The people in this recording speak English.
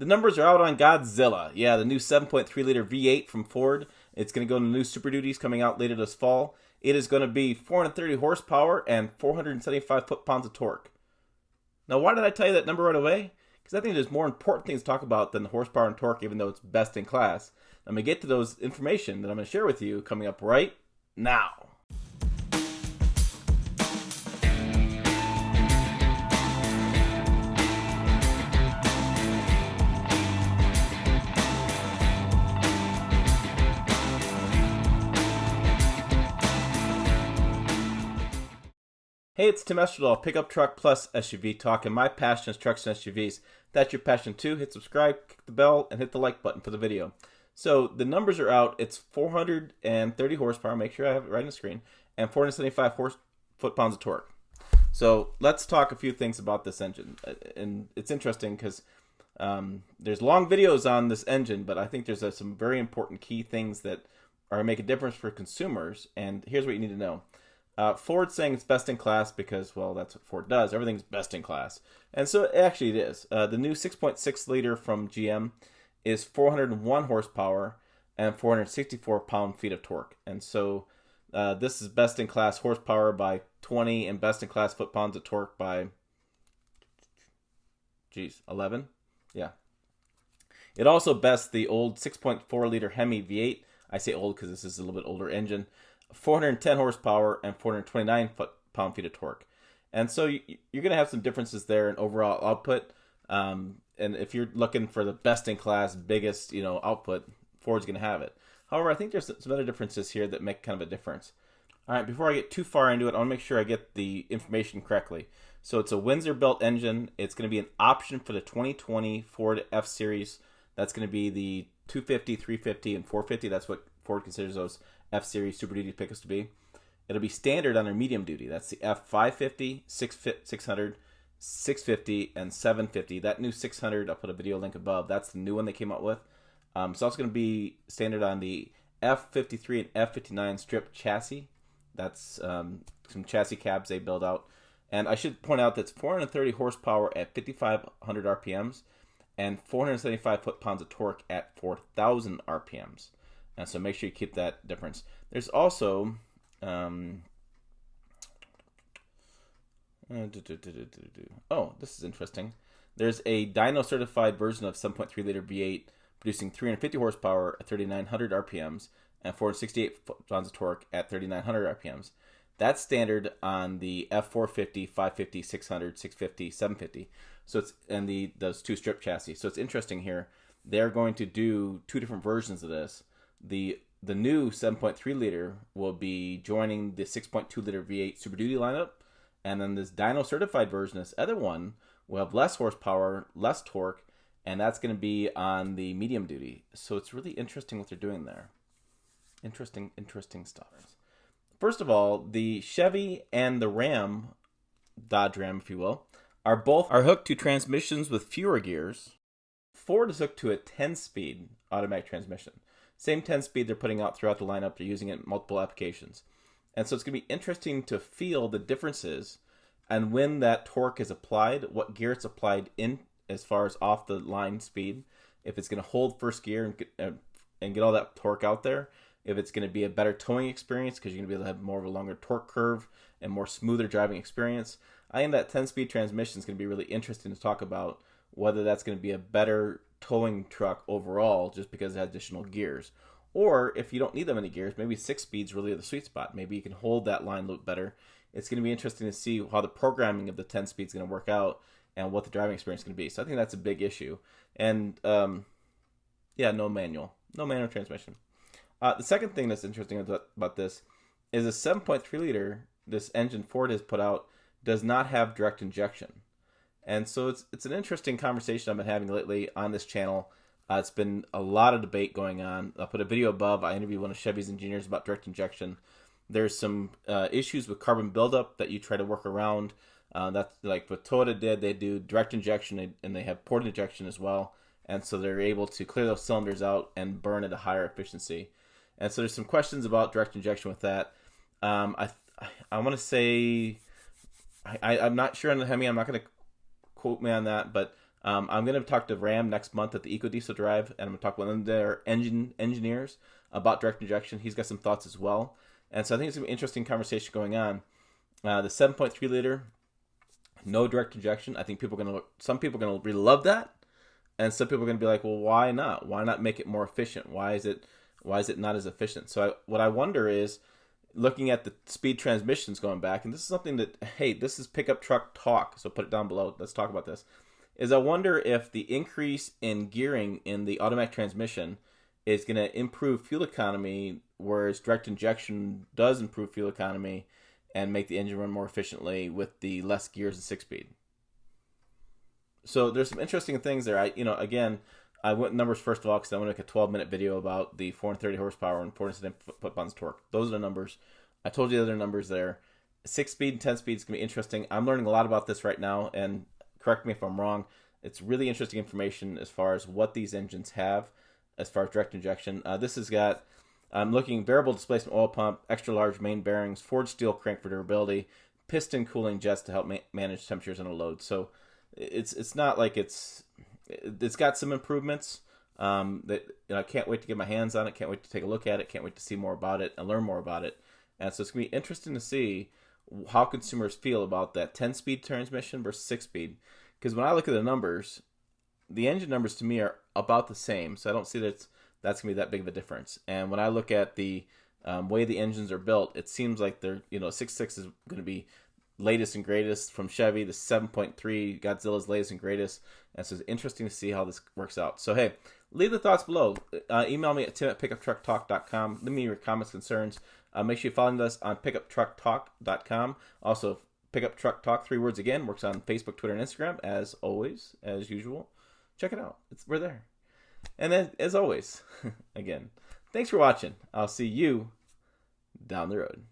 The numbers are out on Godzilla. Yeah, the new 7.3 liter V8 from Ford. It's going to go into new Super Duties coming out later this fall. It is going to be 430 horsepower and 475 foot-pounds of torque. Now, why did I tell you that number right away? Because I think there's more important things to talk about than the horsepower and torque, even though it's best in class. I'm going to get to those information that I'm going to share with you coming up right now. Hey, it's Tim Esterdahl, Pickup Truck Plus SUV Talk, and my passion is trucks and SUVs. If that's your passion too, hit subscribe, click the bell, and hit the like button for the video. So the numbers are out. It's 430 horsepower, make sure I have it right on the screen, and 475 foot-pounds of torque. So let's talk a few things about this engine. And it's interesting because there's long videos on this engine, but I think there's some very important key things that are make a difference for consumers, and here's what you need to know. Ford's saying it's best in class because, well, that's what Ford does. Everything's best in class. And so actually it is. The new 6.6 liter from GM is 401 horsepower and 464 pound-feet of torque. And so this is best in class horsepower by 20 and best in class foot-pounds of torque by, 11? Yeah. It also bests the old 6.4 liter Hemi V8. I say old because this is a little bit older engine. 410 horsepower and 429 pound-feet of torque. And so you're going to have some differences there in overall output. And if you're looking for the best-in-class, biggest, output, Ford's going to have it. However, I think there's some other differences here that make kind of a difference. All right, before I get too far into it, I want to make sure I get the information correctly. So it's a Windsor-built engine. It's going to be an option for the 2020 Ford F-Series. That's going to be the 250, 350, and 450. That's what Ford considers those F-Series Super Duty pickups to be. It'll be standard on their medium duty. That's the F550, 600, 650, and 750. That new 600, I'll put a video link above. That's the new one they came out with. It's also going to be standard on the F53 and F59 strip chassis. That's some chassis cabs they build out. And I should point out that's 430 horsepower at 5,500 RPMs and 475 foot-pounds of torque at 4,000 RPMs. And so make sure you keep that difference. There's also this is interesting. There's a dyno certified version of 7.3 liter V8 producing 350 horsepower at 3,900 RPMs and 468 foot-pounds of torque at 3,900 RPMs. That's standard on the F450, 550, 600, 650, 750. So it's those two strip chassis. So it's interesting here. They're going to do two different versions of this. The new 7.3 liter will be joining the 6.2 liter V8 Super Duty lineup, and then this dyno certified version, this other one, will have less horsepower, less torque, and that's going to be on the medium duty. So it's really interesting what they're doing there. Interesting stuff. First of all, the Chevy and the Ram, Dodge Ram if you will, are hooked to transmissions with fewer gears. Ford is hooked to a 10-speed automatic transmission. Same 10-speed they're putting out throughout the lineup. They're using it in multiple applications. And so it's going to be interesting to feel the differences and when that torque is applied, what gear it's applied in as far as off the line speed. If it's going to hold first gear and get all that torque out there. If it's going to be a better towing experience because you're going to be able to have more of a longer torque curve and more smoother driving experience. I think that 10-speed transmission is going to be really interesting to talk about whether that's going to be a better towing truck overall just because it has additional gears. Or if you don't need that many gears, maybe 6 speeds really are the sweet spot. Maybe you can hold that line a little better. It's going to be interesting to see how the programming of the 10 speed is going to work out and what the driving experience is going to be. So I think that's a big issue. And no manual transmission. The second thing that's interesting about this is a 7.3 liter, this engine Ford has put out, does not have direct injection. And so it's an interesting conversation I've been having lately on this channel. It's been a lot of debate going on. I'll put a video above. I interviewed one of Chevy's engineers about direct injection. There's some issues with carbon buildup that you try to work around. That's like what Toyota did. They do direct injection and they have port injection as well. And so they're able to clear those cylinders out and burn at a higher efficiency. And so there's some questions about direct injection with that. I want to say, I'm not sure on the Hemi. I'm not going to quote me on that, but I'm going to talk to Ram next month at the EcoDiesel Drive, and I'm going to talk with one of their engineers about direct injection. He's got some thoughts as well. And so I think it's going to be an interesting conversation going on. The 7.3 liter, no direct injection. I think some people are going to really love that, and some people are going to be like, well, why not? Why not make it more efficient? Why is it not as efficient? So what I wonder is, looking at the speed transmissions going back, and this is something that, hey, this is pickup truck talk, so put it down below. Let's talk about this. Is I wonder if the increase in gearing in the automatic transmission is going to improve fuel economy, whereas direct injection does improve fuel economy and make the engine run more efficiently with the less gears and 6-speed. So there's some interesting things there. I went numbers first of all because I want to make a 12-minute video about the 430 horsepower and 470 foot-pounds torque. Those are the numbers. I told you the other numbers there. 6-speed and 10-speed is going to be interesting. I'm learning a lot about this right now, and correct me if I'm wrong. It's really interesting information as far as what these engines have as far as direct injection. This has got, I'm looking, variable displacement oil pump, extra large main bearings, forged steel crank for durability, piston cooling jets to help manage temperatures on a load. So it's not like it's got some improvements that I can't wait to get my hands on it. Can't wait to take a look at it. Can't wait to see more about it and learn more about it. And so it's going to be interesting to see how consumers feel about that 10-speed transmission versus 6-speed. Because when I look at the numbers, the engine numbers to me are about the same. So I don't see that's going to be that big of a difference. And when I look at the way the engines are built, it seems like they're, 6.6 is going to be latest and greatest from Chevy. The 7.3 Godzilla's latest and greatest. And so it's interesting to see how this works out. So, hey, leave the thoughts below. Email me at tim@pickuptrucktalk.com. Leave me your comments, concerns. Make sure you follow us on pickuptrucktalk.com. Also, Pickup Truck Talk, 3 words again, works on Facebook, Twitter, and Instagram, as always, as usual. Check it out. We're there. And then, as always, again, thanks for watching. I'll see you down the road.